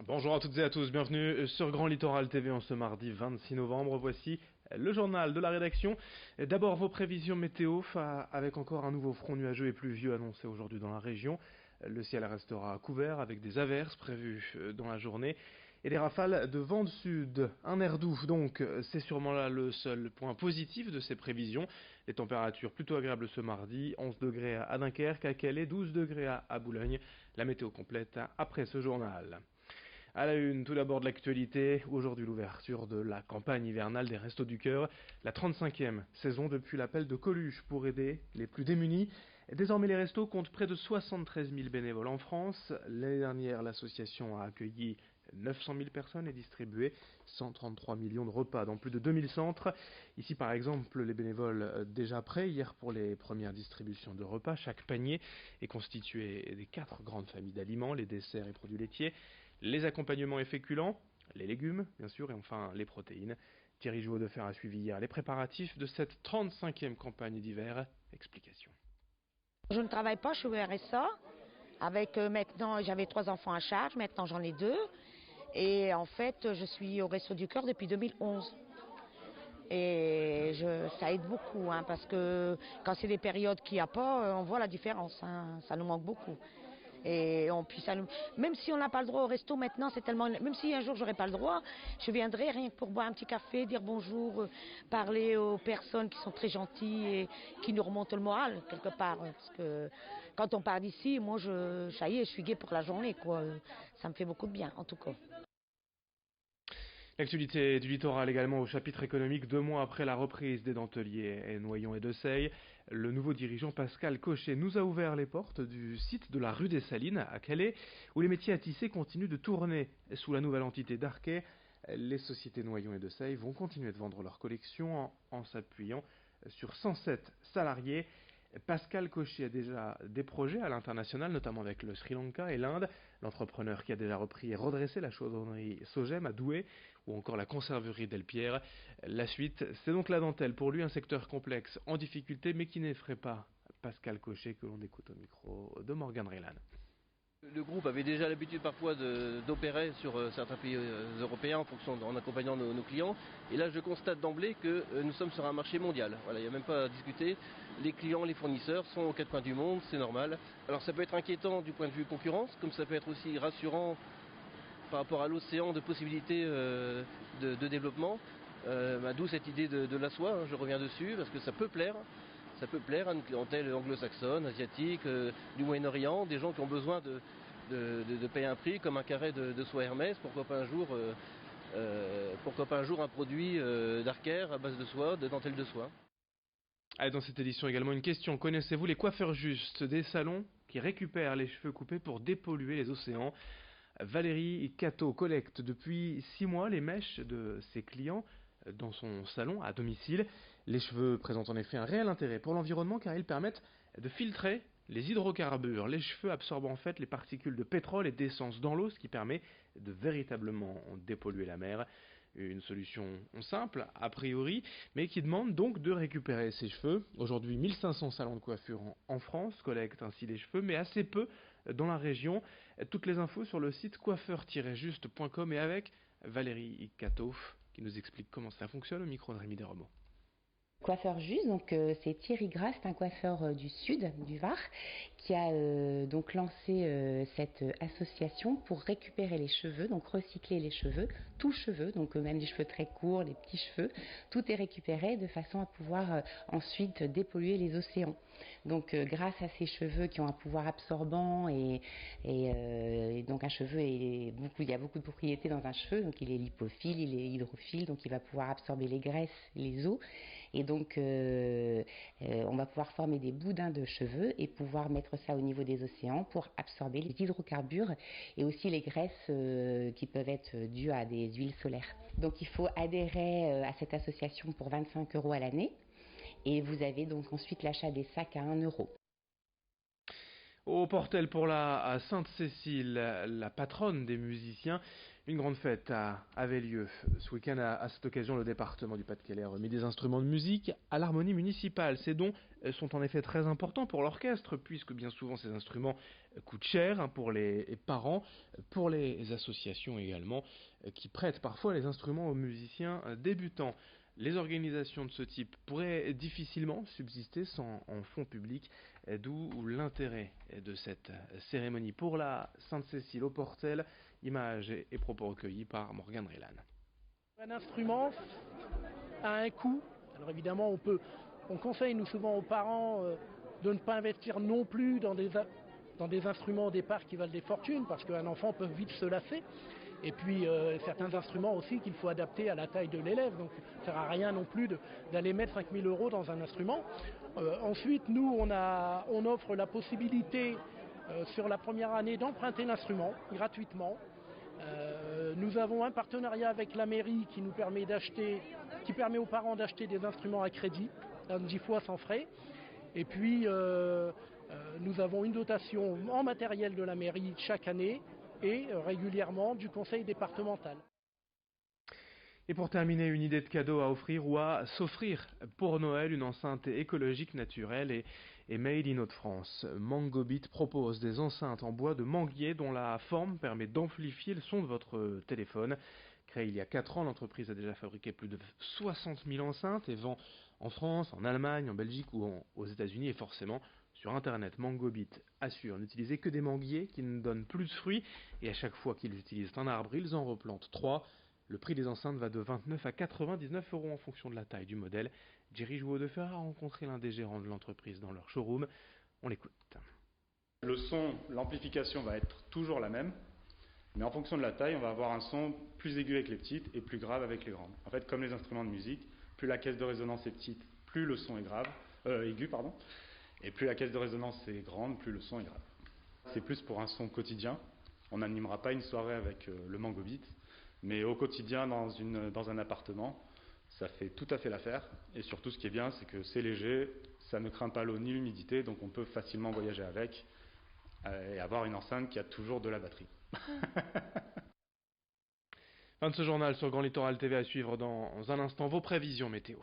Bonjour à toutes et à tous, bienvenue sur Grand Littoral TV en ce mardi 26 novembre. Voici le journal de la rédaction. D'abord vos prévisions météo avec encore un nouveau front nuageux et pluvieux annoncé aujourd'hui dans la région. Le ciel restera couvert avec des averses prévues dans la journée et des rafales de vent de sud. Un air doux donc, c'est sûrement là le seul point positif de ces prévisions. Les températures plutôt agréables ce mardi, 11 degrés à Dunkerque, à Calais, 12 degrés à Boulogne. La météo complète après ce journal. À la une, tout d'abord de l'actualité, aujourd'hui l'ouverture de la campagne hivernale des Restos du Cœur, la 35e saison depuis l'appel de Coluche pour aider les plus démunis. Désormais les restos comptent près de 73 000 bénévoles en France. L'année dernière, l'association a accueilli 900 000 personnes et distribué 133 millions de repas dans plus de 2000 centres. Ici par exemple, les bénévoles déjà prêts hier pour les premières distributions de repas. Chaque panier est constitué des 4 grandes familles d'aliments, les desserts et produits laitiers, les accompagnements et féculents, les légumes, bien sûr, et enfin les protéines. Thierry Jouot-Defer a suivi hier les préparatifs de cette 35e campagne d'hiver. Explication. Je ne travaille pas, je suis au RSA. Maintenant, j'avais 3 enfants à charge, maintenant j'en ai 2. Et en fait, je suis au Resto du Cœur depuis 2011. Et ça aide beaucoup, parce que quand c'est des périodes qu'il n'y a pas, on voit la différence. Ça nous manque beaucoup. Même si on n'a pas le droit au resto maintenant, c'est tellement. Même si un jour j'aurais pas le droit, je viendrai rien que pour boire un petit café, dire bonjour, parler aux personnes qui sont très gentilles et qui nous remontent le moral quelque part. Parce que quand on part d'ici, moi ça y est, je suis gaie pour la journée, quoi. Ça me fait beaucoup de bien, en tout cas. L'actualité du littoral également au chapitre économique, 2 mois après la reprise des Denteliers et Noyon et de Seille. Le nouveau dirigeant Pascal Cochet nous a ouvert les portes du site de la rue des Salines à Calais, où les métiers à tisser continuent de tourner sous la nouvelle entité d'Arquet. Les sociétés Noyon et de Seille vont continuer de vendre leur collection en s'appuyant sur 107 salariés. Pascal Cochet a déjà des projets à l'international, notamment avec le Sri Lanka et l'Inde. L'entrepreneur qui a déjà repris et redressé la chaudronnerie Sogem à Douai ou encore la conserverie Delpierre. La suite, c'est donc la dentelle. Pour lui, un secteur complexe, en difficulté, mais qui n'effraie pas Pascal Cochet, que l'on écoute au micro de Morgan Reylan. Le groupe avait déjà l'habitude parfois d'opérer sur certains pays européens en accompagnant nos clients. Et là, je constate d'emblée que nous sommes sur un marché mondial. Voilà, il n'y a même pas à discuter. Les clients, les fournisseurs sont aux 4 coins du monde, c'est normal. Alors ça peut être inquiétant du point de vue concurrence, comme ça peut être aussi rassurant par rapport à l'océan de possibilités de développement. D'où cette idée de la soie, je reviens dessus, parce que ça peut plaire. Ça peut plaire à une clientèle anglo-saxonne, asiatique, du Moyen-Orient, des gens qui ont besoin de payer un prix comme un carré de soie Hermès, pourquoi pas un jour un produit d'Arquer à base de soie, de dentelle de soie. Allez, dans cette édition également une question, connaissez-vous les coiffeurs justes, des salons qui récupèrent les cheveux coupés pour dépolluer les océans? Valérie Cato collecte depuis 6 mois les mèches de ses clients dans son salon à domicile. Les cheveux présentent en effet un réel intérêt pour l'environnement car ils permettent de filtrer les hydrocarbures. Les cheveux absorbent en fait les particules de pétrole et d'essence dans l'eau, ce qui permet de véritablement dépolluer la mer. Une solution simple, a priori, mais qui demande donc de récupérer ses cheveux. Aujourd'hui, 1500 salons de coiffure en France collectent ainsi les cheveux, mais assez peu dans la région. Toutes les infos sur le site coiffeur-juste.com et avec Valérie Cato qui nous explique comment ça fonctionne au micro de Rémi Desromeaux. Coiffeur Juste, donc c'est Thierry Grasse, un coiffeur du sud, du Var, qui a donc lancé cette association pour récupérer les cheveux, donc recycler les cheveux, tous cheveux, donc même les cheveux très courts, les petits cheveux, tout est récupéré de façon à pouvoir ensuite dépolluer les océans. Donc grâce à ces cheveux qui ont un pouvoir absorbant et donc un cheveu il y a beaucoup de propriétés dans un cheveu, donc il est lipophile, il est hydrophile, donc il va pouvoir absorber les graisses, les os. Et donc, on va pouvoir former des boudins de cheveux et pouvoir mettre ça au niveau des océans pour absorber les hydrocarbures et aussi les graisses qui peuvent être dues à des huiles solaires. Donc, il faut adhérer à cette association pour 25 € à l'année et vous avez donc ensuite l'achat des sacs à 1 €. Au Portel pour la Sainte-Cécile, la patronne des musiciens, une grande fête avait lieu ce week-end. À cette occasion, le département du Pas-de-Calais a remis des instruments de musique à l'harmonie municipale. Ces dons sont en effet très importants pour l'orchestre, puisque bien souvent ces instruments coûtent cher pour les parents, pour les associations également, qui prêtent parfois les instruments aux musiciens débutants. Les organisations de ce type pourraient difficilement subsister sans en fonds publics, d'où l'intérêt de cette cérémonie pour la Sainte-Cécile au Portel. Images et propos recueillis par Morgane Rélan. Un instrument a un coût. Alors évidemment, on conseille nous souvent aux parents de ne pas investir non plus dans des instruments au départ qui valent des fortunes, parce qu'un enfant peut vite se lasser. Et puis certains instruments aussi qu'il faut adapter à la taille de l'élève. Donc ça ne sert à rien non plus d'aller mettre 5 000 € dans un instrument. Ensuite, nous, on offre la possibilité sur la première année d'emprunter l'instrument gratuitement. Nous avons un partenariat avec la mairie qui permet aux parents d'acheter des instruments à crédit, à 10 fois sans frais. Et puis nous avons une dotation en matériel de la mairie chaque année et régulièrement du conseil départemental. Et pour terminer, une idée de cadeau à offrir ou à s'offrir pour Noël, une enceinte écologique, naturelle et made in Hauts-de-France. Mangobit propose des enceintes en bois de manguier dont la forme permet d'amplifier le son de votre téléphone. Créée il y a 4 ans, l'entreprise a déjà fabriqué plus de 60 000 enceintes et vend en France, en Allemagne, en Belgique ou aux États-Unis et forcément sur Internet. Mangobit assure n'utiliser que des manguiers qui ne donnent plus de fruits et à chaque fois qu'ils utilisent un arbre, ils en replantent 3. Le prix des enceintes va de 29 à 99 € en fonction de la taille du modèle. Jerry Jouot-Defer a rencontré l'un des gérants de l'entreprise dans leur showroom. On l'écoute. Le son, l'amplification va être toujours la même, mais en fonction de la taille, on va avoir un son plus aigu avec les petites et plus grave avec les grandes. En fait, comme les instruments de musique, plus la caisse de résonance est petite, plus le son est aigu. Et plus la caisse de résonance est grande, plus le son est grave. C'est plus pour un son quotidien. On n'animera pas une soirée avec le Mangobit. Mais au quotidien, dans un appartement, ça fait tout à fait l'affaire. Et surtout, ce qui est bien, c'est que c'est léger, ça ne craint pas l'eau ni l'humidité, donc on peut facilement voyager avec et avoir une enceinte qui a toujours de la batterie. Fin de ce journal sur Grand Littoral TV à suivre dans un instant vos prévisions météo.